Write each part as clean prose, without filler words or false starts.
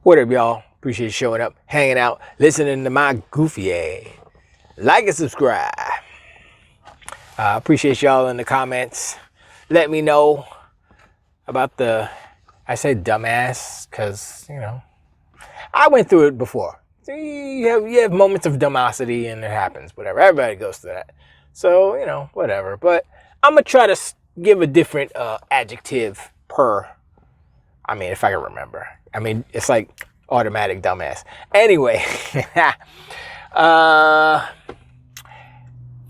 What up, y'all? Appreciate you showing up, hanging out, listening to my goofy ass. Like and subscribe. Appreciate y'all in the comments. Let me know about I said dumbass, because, I went through it before. You have moments of dumosity and it happens, whatever. Everybody goes through that. So, whatever. But I'm going to try to give a different adjective if I can remember. It's like automatic dumbass. Anyway,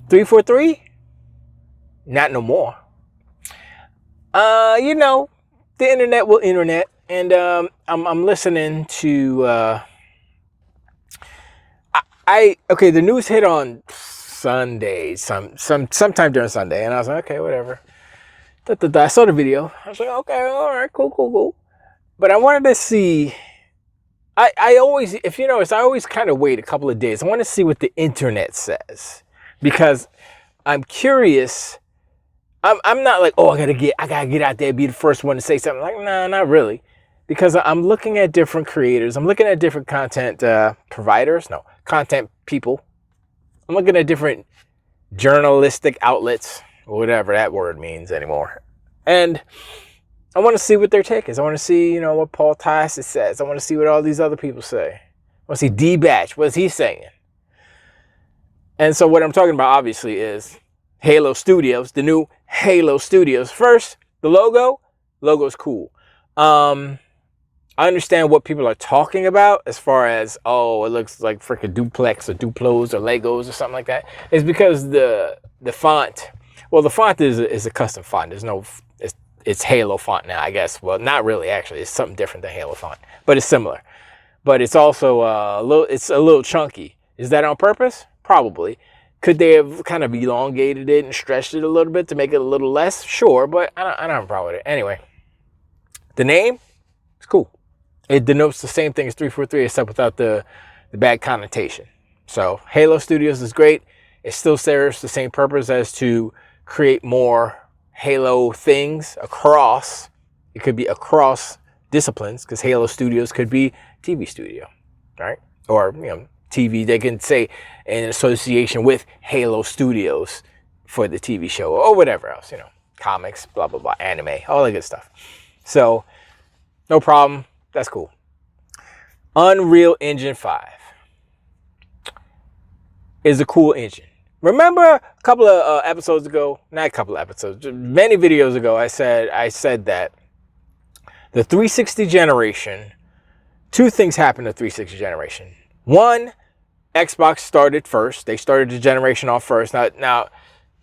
343? Not no more. The internet will internet, and I'm listening to the news hit on Sunday, sometime during Sunday, and I was like, okay, whatever. I saw the video. I was like, okay, all right, cool. But I wanted to see. I always, if you notice, I always kind of wait a couple of days. I want to see what the internet says, because I'm curious. I'm not like, I gotta get out there, be the first one to say something. Like, nah, not really, because I'm looking at different creators. I'm looking at different content content people. I'm looking at different journalistic outlets, whatever that word means anymore, and I want to see what their take is. I want to see, what Paul Tyson says. I want to see what all these other people say. I want to see D-Batch. What's he saying? And so what I'm talking about, obviously, is Halo Studios, the new Halo Studios. First, the logo's cool. I understand what people are talking about as far as, it looks like freaking Duplex or Duplos or Legos or something like that. It's because the font, the font is a custom font. It's Halo font now, I guess. Well, not really, actually. It's something different than Halo font, but it's similar. But it's also a little chunky. Is that on purpose? Probably. Could they have kind of elongated it and stretched it a little bit to make it a little less? Sure, but I don't have a problem with it. Anyway, the name, it's cool. It denotes the same thing as 343, except without the bad connotation. So Halo Studios is great. It still serves the same purpose as to create more Halo things across. It could be across disciplines, because Halo Studios could be TV studio, right? Or, TV, they can say in association with Halo Studios for the TV show or whatever else, comics, blah, blah, blah, anime, all that good stuff. So, no problem. That's cool. Unreal Engine 5 is a cool engine. Remember a couple of episodes ago, not a couple of episodes, many videos ago, I said that the 360 generation, two things happened to 360 generation. One, Xbox started first. They started the generation off first. Now,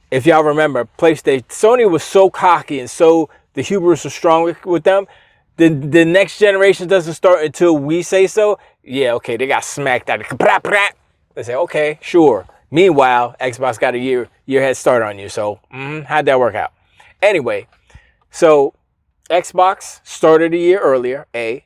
if y'all remember, Sony was so cocky and so the hubris was strong with them. The next generation doesn't start until we say so. Yeah, okay, they got smacked out. They say, okay, sure. Meanwhile, Xbox got a year head start on you. So, how'd that work out? Anyway, so Xbox started a year earlier, A.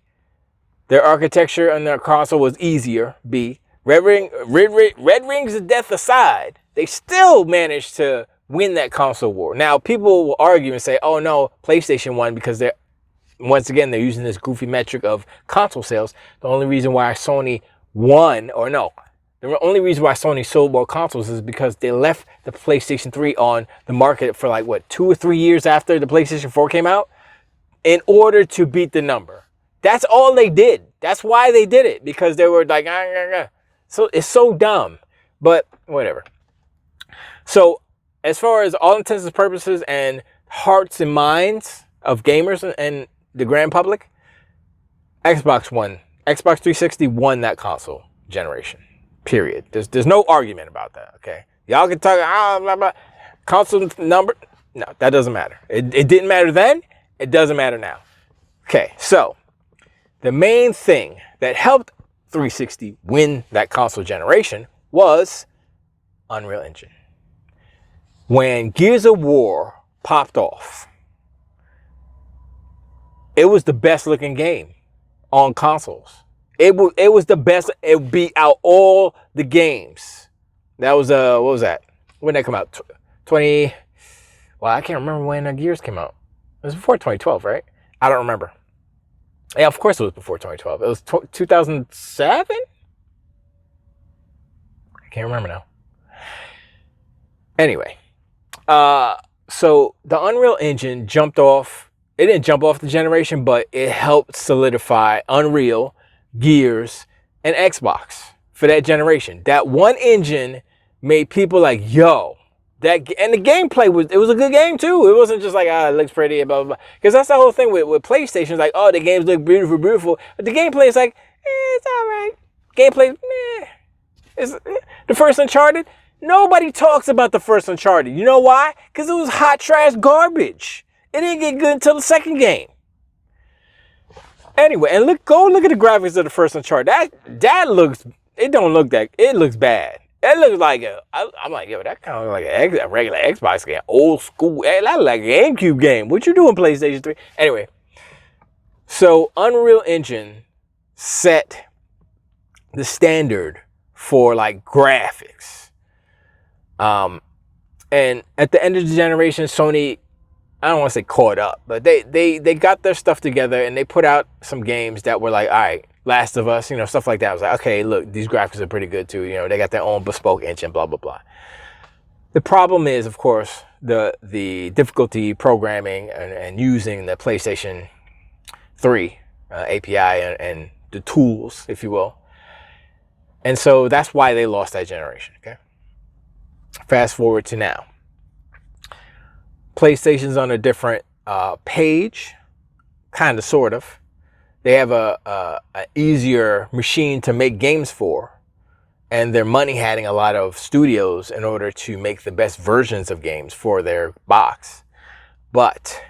Their architecture on their console was easier, B. Red Rings of Death aside, they still managed to win that console war. Now, people will argue and say, oh no, PlayStation won, because they're using this goofy metric of console sales. The only reason why Sony won, the only reason why Sony sold more consoles is because they left the PlayStation 3 on the market for 2 or 3 years after the PlayStation 4 came out in order to beat the number. That's all they did. That's why they did it, because they were like, So it's so dumb, but whatever. So as far as all intents and purposes and hearts and minds of gamers and the grand public, Xbox won. Xbox 360 won that console generation. Period. There's no argument about that, okay? Y'all can talk, blah, blah. Console number. No, that doesn't matter. It didn't matter then. It doesn't matter now. Okay, so the main thing that helped 360 win that console generation was Unreal Engine. When Gears of War popped off, it was the best looking game on consoles. It was the best. It beat out all the games. That was what was that? When did that come out? 20. Well, I can't remember when Gears came out. It was before 2012, right? I don't remember. Yeah, of course it was before 2012. It was 2007? I can't remember now. Anyway, so the Unreal Engine jumped off. It didn't jump off the generation, but it helped solidify Unreal, Gears, and Xbox for that generation. That one engine made people like, yo, and the gameplay was a good game too. It wasn't just like, it looks pretty, blah, blah, blah. Because that's the whole thing with PlayStation. Like, oh, the games look beautiful, beautiful. But the gameplay is like, it's all right. Gameplay, the first Uncharted, nobody talks about the first Uncharted. You know why? Because it was hot trash garbage. It didn't get good until the second game. Anyway, and go look at the graphics of the first Uncharted. That looks, it looks bad. That looks like I'm like, yo, that kind of like a regular Xbox game, old school. That looks like a GameCube game. What you doing, PlayStation 3? Anyway, so Unreal Engine set the standard for like graphics. And at the end of the generation, Sony, I don't want to say caught up, but they got their stuff together and they put out some games that were like, all right, Last of Us, stuff like that. I was like, okay, look, these graphics are pretty good too. They got their own bespoke engine, blah, blah, blah. The problem is, of course, the difficulty programming and using the PlayStation 3 API and the tools, if you will. And so that's why they lost that generation, okay? Fast forward to now. PlayStation's on a different page, kind of, sort of. They have a easier machine to make games for, and they're money hatting a lot of studios in order to make the best versions of games for their box. But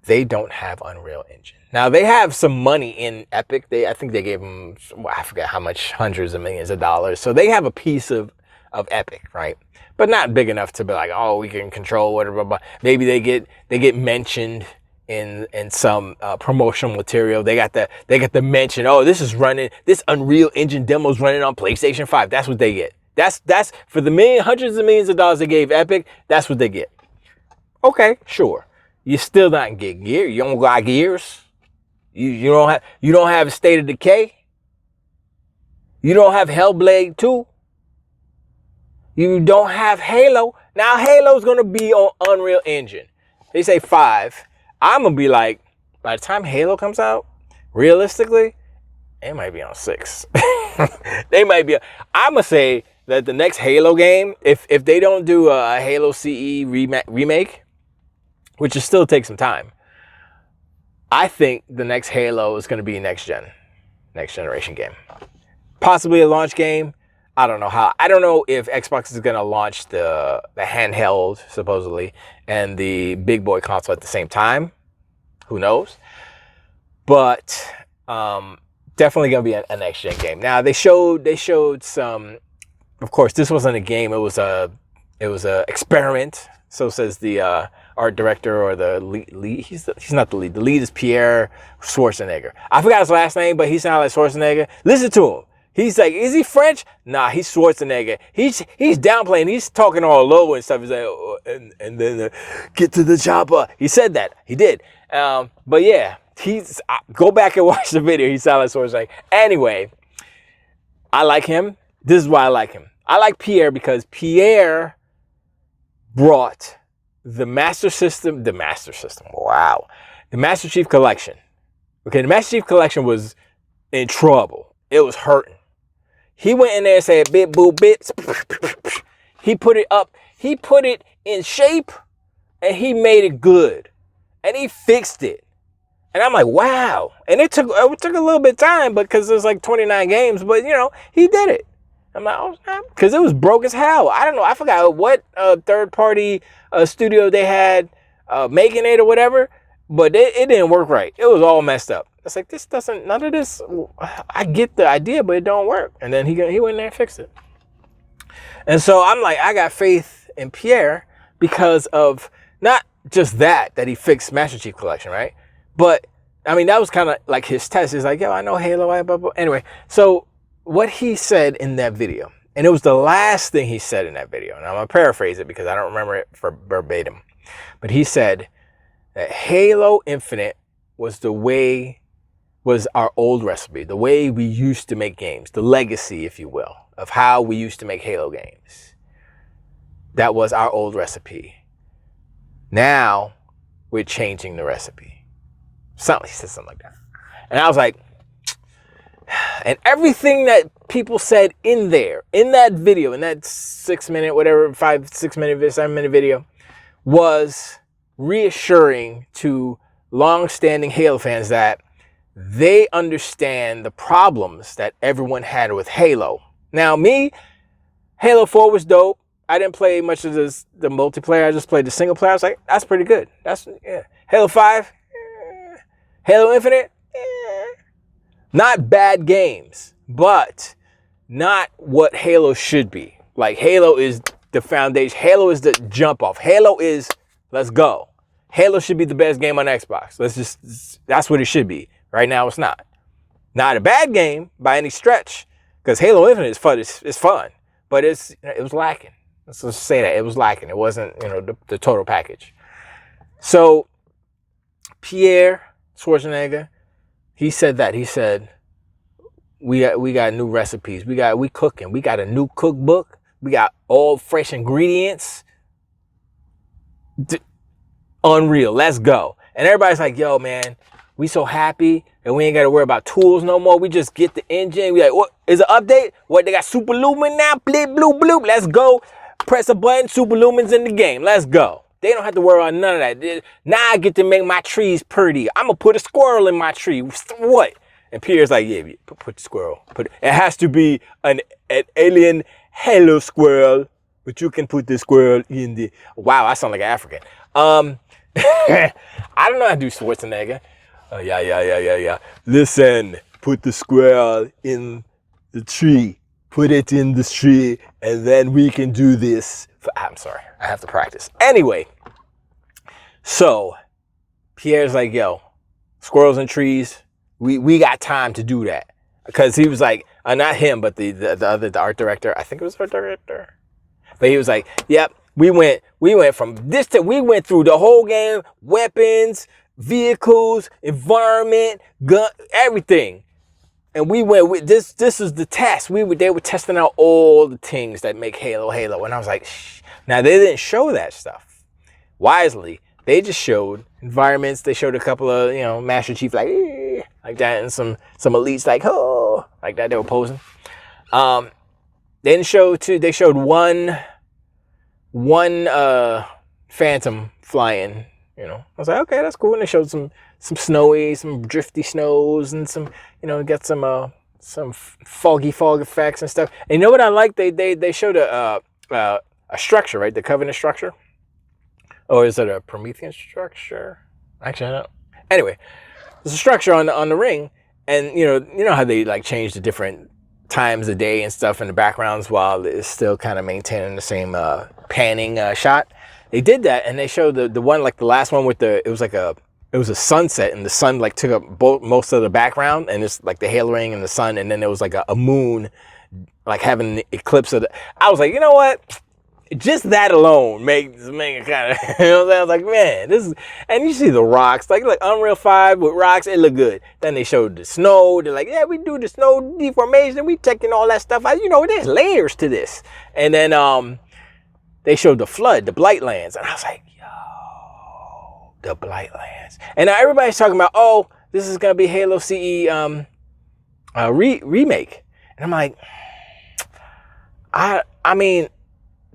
they don't have Unreal Engine. Now, they have some money in Epic. I think they gave them, I forget how much, hundreds of millions of dollars. So they have a piece of Epic, right? But not big enough to be like, oh, we can control whatever. But maybe they get mentioned in some promotional material. They got the mention. Oh, this Unreal Engine demo's running on PlayStation 5. That's what they get. That's for the hundreds of millions of dollars they gave Epic. That's what they get. Okay, sure. You still not get gear. You don't got Gears. You don't have State of Decay. You don't have Hellblade 2. You don't have Halo. Now Halo's gonna be on Unreal Engine. They say 5. I'm gonna be like, by the time Halo comes out, realistically, it might be on 6. They might be. I'm gonna say that the next Halo game, if they don't do a Halo CE remake, which will still take some time, I think the next Halo is going to be next generation game. Possibly a launch game. I don't know how. I don't know if Xbox is going to launch the handheld, supposedly, and the big boy console at the same time. Who knows? But definitely going to be a next gen game. Now they showed some. Of course, this wasn't a game. It was a experiment. So says the art director or the lead. He's not the lead. The lead is Pierre Schwarzenegger. I forgot his last name, but he sounded like Schwarzenegger. Listen to him. He's like, is he French? Nah, he's Schwarzenegger. He's downplaying. He's talking all low and stuff. He's like, oh, and then get to the chopper. He said that. He did. But yeah, go back and watch the video. He sounded like Schwarzenegger. Anyway, I like him. This is why I like him. I like Pierre because Pierre brought the Master System. Wow. The Master Chief Collection. Okay, the Master Chief Collection was in trouble. It was hurting. He went in there and said, bit, boo, bits. He put it up. He put it in shape and he made it good. And he fixed it. And I'm like, wow. And it took a little bit of time because there's like 29 games, but he did it. I'm like, oh, because it was broke as hell. I don't know. I forgot what third-party studio they had making it or whatever, but it didn't work right. It was all messed up. It's like, none of this, I get the idea, but it don't work. And then he went in there and fixed it. And so I'm like, I got faith in Pierre because of not just that he fixed Master Chief Collection, right? But, I mean, that was kind of like his test. He's like, yo, I know Halo, blah, blah. Anyway, so what he said in that video, and it was the last thing he said in that video, and I'm going to paraphrase it because I don't remember it for verbatim, but he said that Halo Infinite was our old recipe, the way we used to make games, the legacy, if you will, of how we used to make Halo games. That was our old recipe. Now we're changing the recipe. He said something like that. And I was like, and everything that people said in there, in that video, in that 6 minute, whatever, 6 minute, 7 minute video, was reassuring to long-standing Halo fans that they understand the problems that everyone had with Halo. Now, me, Halo 4 was dope. I didn't play much of the multiplayer. I just played the single player. I was like, that's pretty good. Halo 5, Halo Infinite, not bad games, but not what Halo should be. Like, Halo is the foundation. Halo is the jump off. Halo is, let's go. Halo should be the best game on Xbox. That's what it should be. Right now, it's not. Not a bad game by any stretch, because Halo Infinite is fun. It's fun, but it was lacking. Let's just say that it was lacking. It wasn't, the total package. So Pierre Schwarzenegger, he said that. He said, we got new recipes. We cooking. We got a new cookbook. We got all fresh ingredients. Unreal. Let's go. And everybody's like, yo, man, we so happy and we ain't got to worry about tools no more. We just get the engine. We like, what is an update? What, they got super lumen now? Bleep, bloop, bloop. Let's go. Press a button. Super lumens in the game. Let's go. They don't have to worry about none of that. Now I get to make my trees pretty. I'm going to put a squirrel in my tree. What? And Pierre's like, yeah, put the squirrel. It has to be an alien Halo squirrel, but you can put the squirrel in the... Wow, I sound like an African. I don't know how to do Schwarzenegger. Yeah. Listen, put the squirrel in the tree. Put it in the tree, and then we can do this. I'm sorry, I have to practice. Anyway, so Pierre's like, yo, squirrels and trees, we got time to do that. Because he was like, not him, but the art director. I think it was art director. But he was like, yep, we went from this to, we went through the whole game, weapons, vehicles, environment, gun, everything. And we went with this is the test. They were testing out all the things that make Halo. And I was like, shh. Now they didn't show that stuff wisely. They just showed environments. They showed a couple of, Master Chief like that, and some elites like, oh, like that, they were posing. They didn't show two. They showed one phantom flying. I was like, okay, that's cool. And they showed some snowy, some drifty snows, and some, got some foggy fog effects and stuff. And you know what I like? They showed a structure, right? The Covenant structure. Or is it a Promethean structure? Actually, I don't know. Anyway, there's a structure on the ring, and you know how they like change the different times of day and stuff in the backgrounds while it's still kind of maintaining the same panning shot. They did that, and they showed the one, like the last one with it was a sunset, and the sun like took up most of the background, and it's like the Halo ring and the sun, and then there was like a moon, like having an eclipse of the. I was like, you know what? Just that alone makes it kind of, I was like, man, this is, and you see the rocks, like Unreal 5 with rocks, it looked good. Then they showed the snow. They're like, yeah, we do the snow deformation, we checking all that stuff out. There's layers to this. And then they showed the flood, the Blightlands, and I was like, yo, the Blightlands. And now everybody's talking about, oh, this is gonna be Halo CE remake, and I'm like, I mean.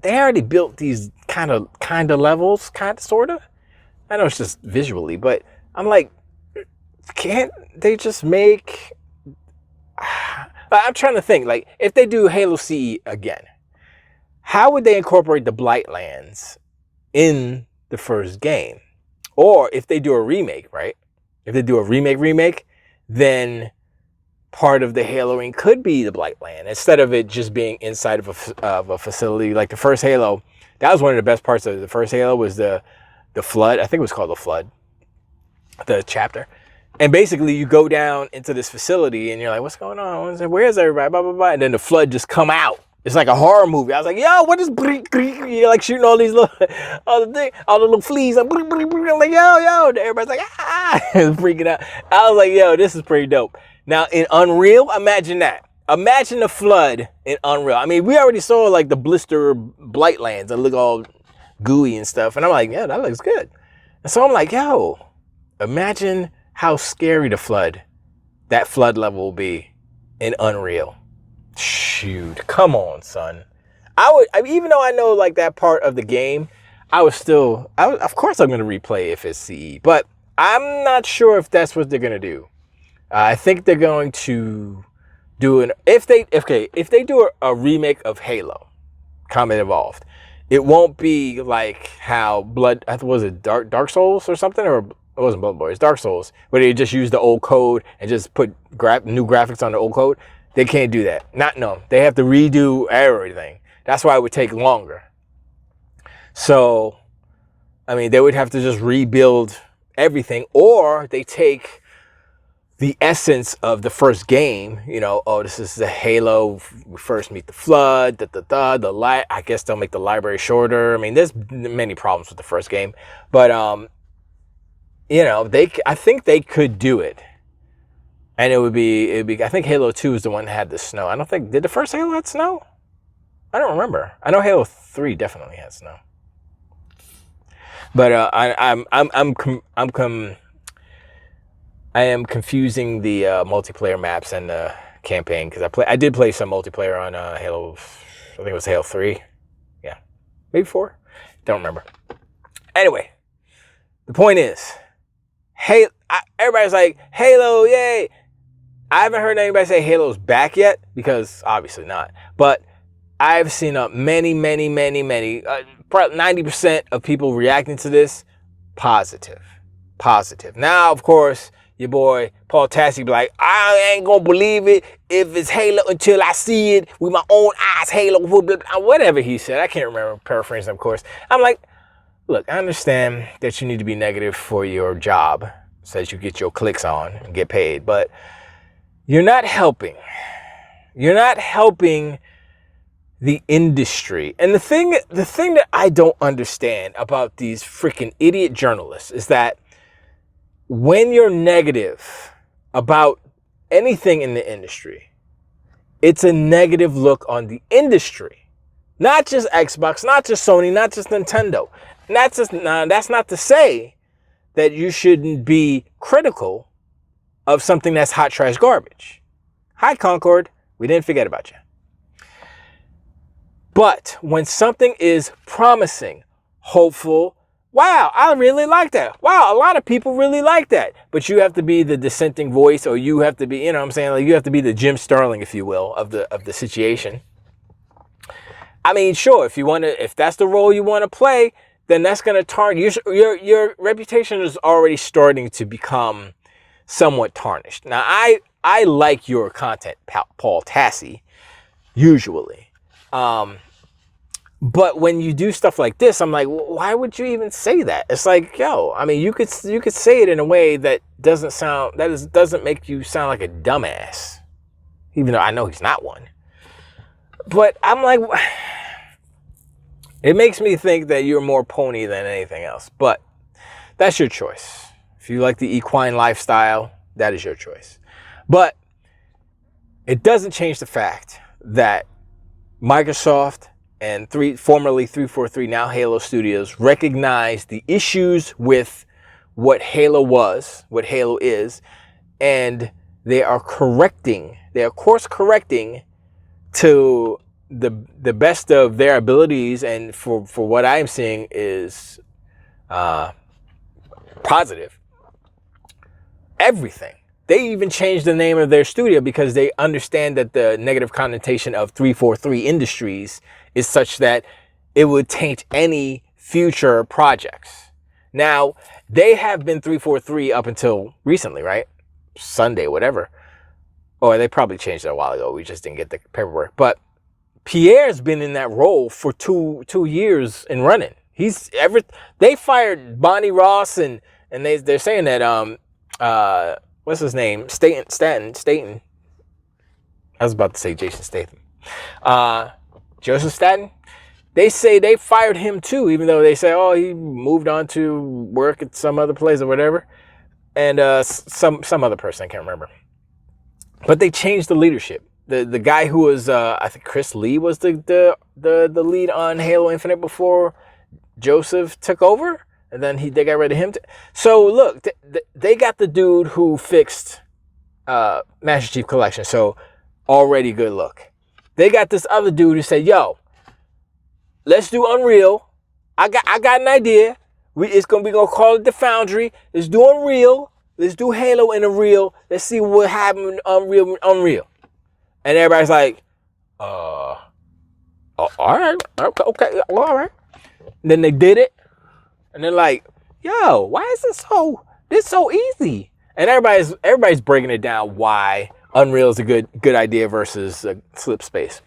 They already built these kind of levels, sort of. I know it's just visually, but I'm like, can't they just make... I'm trying to think, like, if they do Halo CE again, how would they incorporate the Blightlands in the first game? Or if they do a remake, right? If they do a remake, then part of the Haloing could be the Blightland instead of it just being inside of a facility. Like the first Halo, that was one of the best parts of the first Halo was the flood. I think it was called the flood, the chapter. And basically you go down into this facility and you're like, what's going on? Where is everybody? Blah, blah, blah. And then the flood just come out It's like a horror movie. I was like, yo, what is you're like shooting all these little all the little fleas. Like, I'm like, yo. Everybody's like, ah, freaking out. I was like, yo, this is pretty dope. Now in Unreal, imagine that. Imagine the flood in Unreal. I mean, we already saw like the blister blight lands that look all gooey and stuff. And I'm like, yeah, that looks good. And so I'm like, yo, imagine how scary that flood level will be in Unreal. Shoot, come on, son. Even though I know like that part of the game, of course I'm going to replay if it's CE, but I'm not sure if that's what they're going to do. I think they're going to do if they do a remake of Halo Combat Evolved, it won't be like how was it Dark Souls or something, or it wasn't Bloodborne, it's Dark Souls, where they just use the old code and just put new graphics on the old code. They can't do that. They have to redo everything. That's why it would take longer. So, I mean, they would have to just rebuild everything, or they take the essence of the first game, this is the Halo, we first meet the flood, the light. I guess they'll make the library shorter. I mean, there's many problems with the first game, but I think they could do it. And it would be, I think Halo 2 is the one that had the snow. Did the first Halo have snow? I don't remember. I know Halo 3 definitely had snow. But I am confusing the multiplayer maps and the campaign, because I did play some multiplayer on Halo, I think it was Halo 3. Yeah, maybe 4. Don't remember. Anyway, the point is, everybody's like, Halo, yay! I haven't heard anybody say Halo's back yet, because obviously not. But I've seen many, probably 90% of people reacting to this positive. Now, of course, your boy Paul Tassi be like, I ain't gonna believe it if it's Halo until I see it with my own eyes. Halo, whatever he said. I can't remember, paraphrasing, of course. I'm like, look, I understand that you need to be negative for your job so that you get your clicks on and get paid, but you're not helping. You're not helping the industry. And the thing that I don't understand about these freaking idiot journalists is that when you're negative about anything in the industry, it's a negative look on the industry. Not just Xbox, not just Sony, not just Nintendo. That's not to say that you shouldn't be critical of something that's hot trash garbage. Hi, Concord. We didn't forget about you. But when something is promising, hopeful, wow, I really like that. Wow, a lot of people really like that. But you have to be the dissenting voice, or you have to be, you have to be the Jim Sterling, if you will, of the situation. I mean, sure, if that's the role you want to play, then that's going to tarnish your reputation is already starting to become somewhat tarnished. Now, I like your content, Paul Tassi, usually. But when you do stuff like this, I'm like, well, why would you even say that? It's like, yo, I mean, you could say it in a way that doesn't make you sound like a dumbass, even though I know he's not one. But I'm like, it makes me think that you're more pony than anything else. But that's your choice. If you like the equine lifestyle, that is your choice. But it doesn't change the fact that Microsoft and formerly 343, now Halo Studios, recognize the issues with what Halo was, what Halo is, and they are course correcting to the best of their abilities, and for what I'm seeing is positive. Everything. They even changed the name of their studio because they understand that the negative connotation of 343 Industries is such that it would taint any future projects. Now, they have been 343 up until recently, right? Sunday, whatever. Or they probably changed it a while ago. We just didn't get the paperwork. But Pierre's been in that role for two years in running. They fired Bonnie Ross and they're saying that what's his name? Staten. I was about to say Jason Statham. Joseph Staten. They say they fired him too, even though they say, oh, he moved on to work at some other place or whatever. And some other person, I can't remember. But they changed the leadership. The guy who was, I think Chris Lee was the lead on Halo Infinite before Joseph took over. And then they got rid of him. So look, they got the dude who fixed Master Chief Collection. So already good look. They got this other dude who said, yo, let's do Unreal. I got an idea. We gonna call it the Foundry. Let's do Unreal. Let's do Halo in Unreal. Let's see what happened in Unreal. And everybody's like, all right, okay, all right. And then they did it, and they're like, yo, why is this so easy? And everybody's breaking it down why Unreal is a good idea versus Slip Space.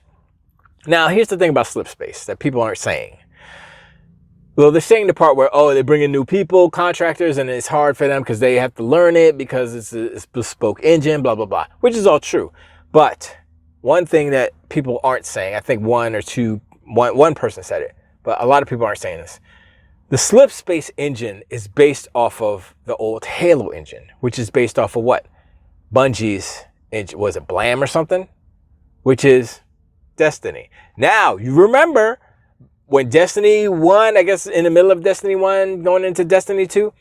Now, here's the thing about Slip Space that people aren't saying. Well, they're saying the part where, oh, they bring in new people, contractors, and it's hard for them because they have to learn it because it's a bespoke engine, blah, blah, blah, which is all true. But one thing that people aren't saying, I think one person said it, but a lot of people aren't saying this. The Slip Space engine is based off of the old Halo engine, which is based off of what? Bungie's engine. Was it Blam or something? Which is Destiny. Now, you remember when Destiny 1, I guess in the middle of Destiny 1, going into Destiny 2,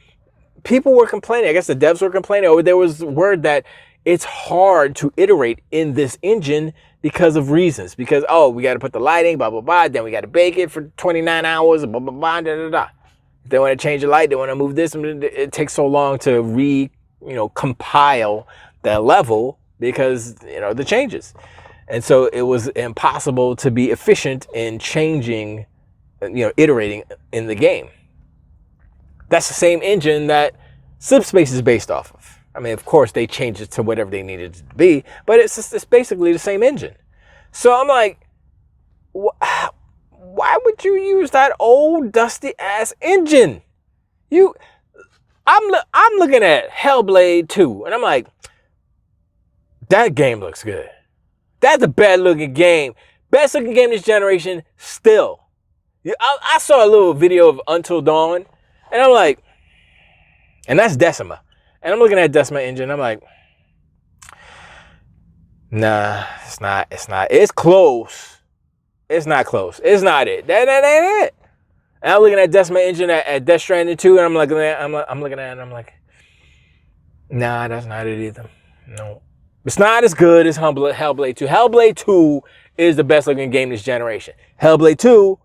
people were complaining. I guess the devs were complaining. Or there was word that it's hard to iterate in this engine because of reasons. Because, oh, we got to put the lighting, blah, blah, blah. Then we got to bake it for 29 hours, blah, blah, blah, da, da, da. If they want to change the light, they want to move this. It takes so long to compile the level because, the changes. And so it was impossible to be efficient in changing, iterating in the game. That's the same engine that Slip Space is based off of. I mean, of course, they changed it to whatever they needed it to be, but it's basically the same engine. So I'm like, why would you use that old dusty ass engine? I'm looking at Hellblade 2, and I'm like, that game looks good. That's a bad looking game. Best looking game this generation still. I saw a little video of Until Dawn, and I'm like, and that's Decima. And I'm looking at Decima engine, I'm like, nah, it's not. It's close. It's not close. It's not it. That ain't it. And I'm looking at Decima engine at Death Stranding 2, and I'm looking at it, and I'm like, nah, that's not it either. No. It's not as good as Hellblade 2. Hellblade 2 is the best looking game this generation. Hellblade 2,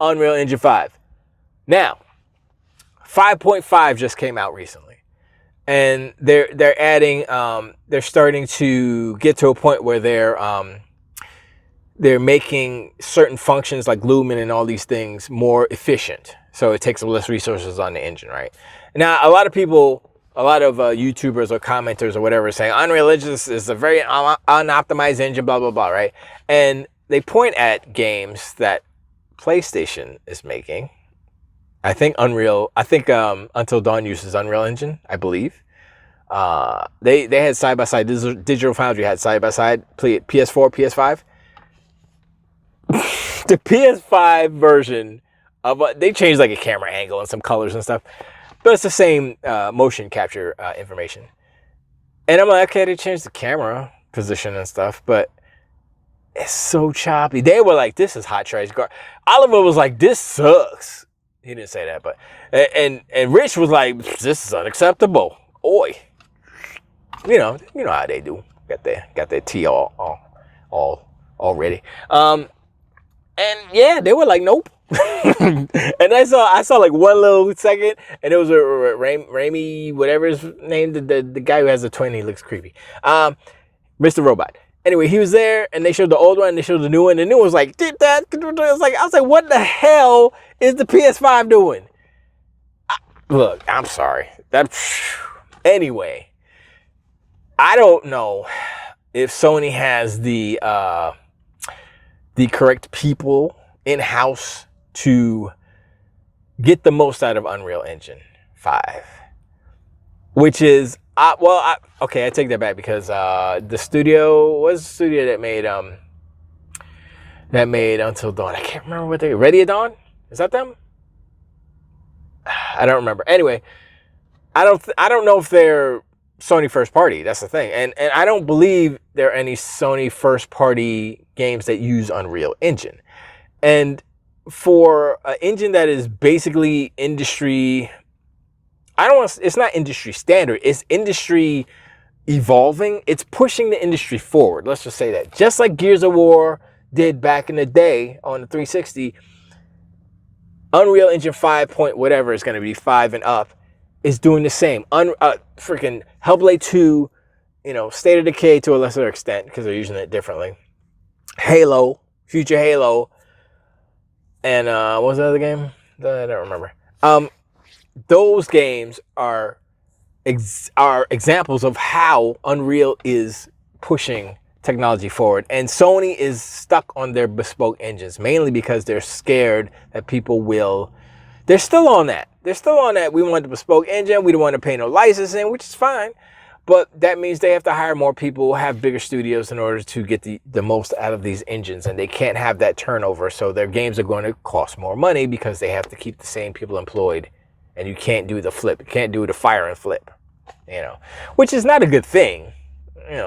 Unreal Engine 5. Now, 5.5 just came out recently. And they're adding, they're starting to get to a point where they're making certain functions like Lumen and all these things more efficient. So it takes less resources on the engine, right? Now, a lot of YouTubers or commenters or whatever are saying Unreal Engine is a very unoptimized engine, blah, blah, blah, right? And they point at games that PlayStation is making. I think Until Dawn uses Unreal Engine, I believe. They had side-by-side, Digital Foundry had side-by-side, PS4, PS5. The PS5 version of, they changed like a camera angle and some colors and stuff. But it's the same motion capture information. And I'm like, okay, they changed the camera position and stuff, but it's so choppy. They were like, this is hot trash garbage. Oliver was like, this sucks. He didn't say that, but and Rich was like, this is unacceptable. Oi. You know how they do. Got their tea all ready. And yeah, they were like, nope. And I saw like one little second, and it was a Raimi, whatever his name, the guy who has a twin. He looks creepy. Mr. Robot. Anyway, he was there, and they showed the old one, and they showed the new one. The new one was like, did that? I was like, what the hell is the PS5 doing? Look, I'm sorry. Anyway, I don't know if Sony has the correct people in-house to get the most out of Unreal Engine 5, which is, okay, I take that back because the studio that made that made Until Dawn. I can't remember what they... Ready at Dawn? Is that them? I don't remember. Anyway, I don't know if they're Sony first party. That's the thing. And I don't believe there are any Sony first party games that use Unreal Engine. And for an engine that is basically industry... it's not industry standard. It's industry evolving. It's pushing the industry forward. Let's just say that. Just like Gears of War did back in the day on the 360, Unreal Engine 5 point whatever is going to be 5 and up is doing the same. Freaking Hellblade 2, State of Decay to a lesser extent because they're using it differently. Halo, future Halo, and what was the other game? I don't remember. Those games are examples of how Unreal is pushing technology forward. And Sony is stuck on their bespoke engines, mainly because they're scared that people will... They're still on that. We want the bespoke engine. We don't want to pay no licensing, which is fine. But that means they have to hire more people, have bigger studios in order to get the most out of these engines. And they can't have that turnover. So their games are going to cost more money because they have to keep the same people employed. And you can't do the flip. You can't do the fire and flip, which is not a good thing,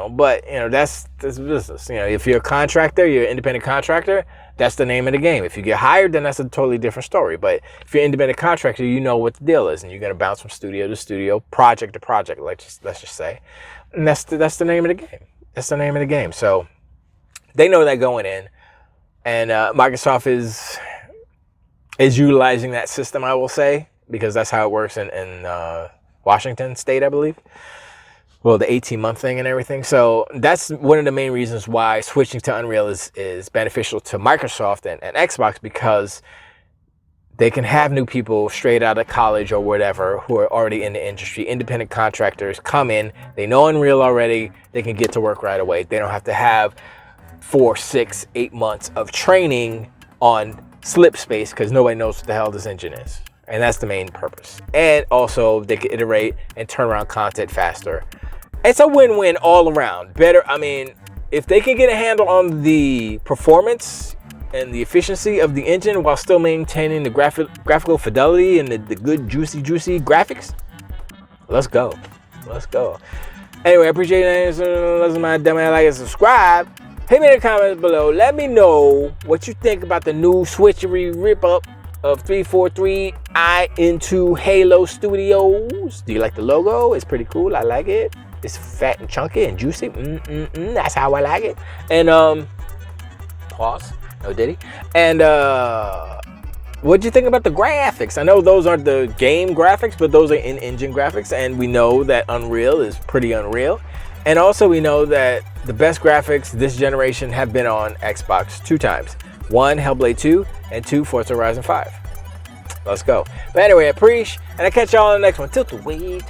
but, that's business. If you're a contractor, you're an independent contractor, that's the name of the game. If you get hired, then that's a totally different story. But if you're an independent contractor, you know what the deal is, and you're going to bounce from studio to studio, project to project, let's just say. And that's the name of the game. That's the name of the game. So they know that going in, and Microsoft is utilizing that system, I will say, because that's how it works in Washington State, I believe. Well, the 18-month thing and everything. So that's one of the main reasons why switching to Unreal is beneficial to Microsoft and Xbox, because they can have new people straight out of college or whatever who are already in the industry. Independent contractors come in. They know Unreal already. They can get to work right away. They don't have to have 4, 6, 8 months of training on slip space because nobody knows what the hell this engine is. And that's the main purpose. And also, they can iterate and turn around content faster. It's a win-win all around. Better, if they can get a handle on the performance and the efficiency of the engine while still maintaining the graphical fidelity and the good, juicy graphics, let's go. Anyway, I appreciate it. Listen, my dumb ass, like and subscribe. Hit me in the comments below. Let me know what you think about the new switchery rip-up of 343i into Halo Studios. Do you like the logo? It's pretty cool. I like it. It's fat and chunky and juicy. That's how I like it. And pause. No diddy. And what'd you think about the graphics? I know those aren't the game graphics, but those are in-engine graphics, and we know that Unreal is pretty unreal. And also we know that the best graphics this generation have been on Xbox 2 times. 1, Hellblade 2, and 2, Forza Horizon 5. Let's go. But anyway, I appreciate, and I catch y'all on the next one. Tilt the wave.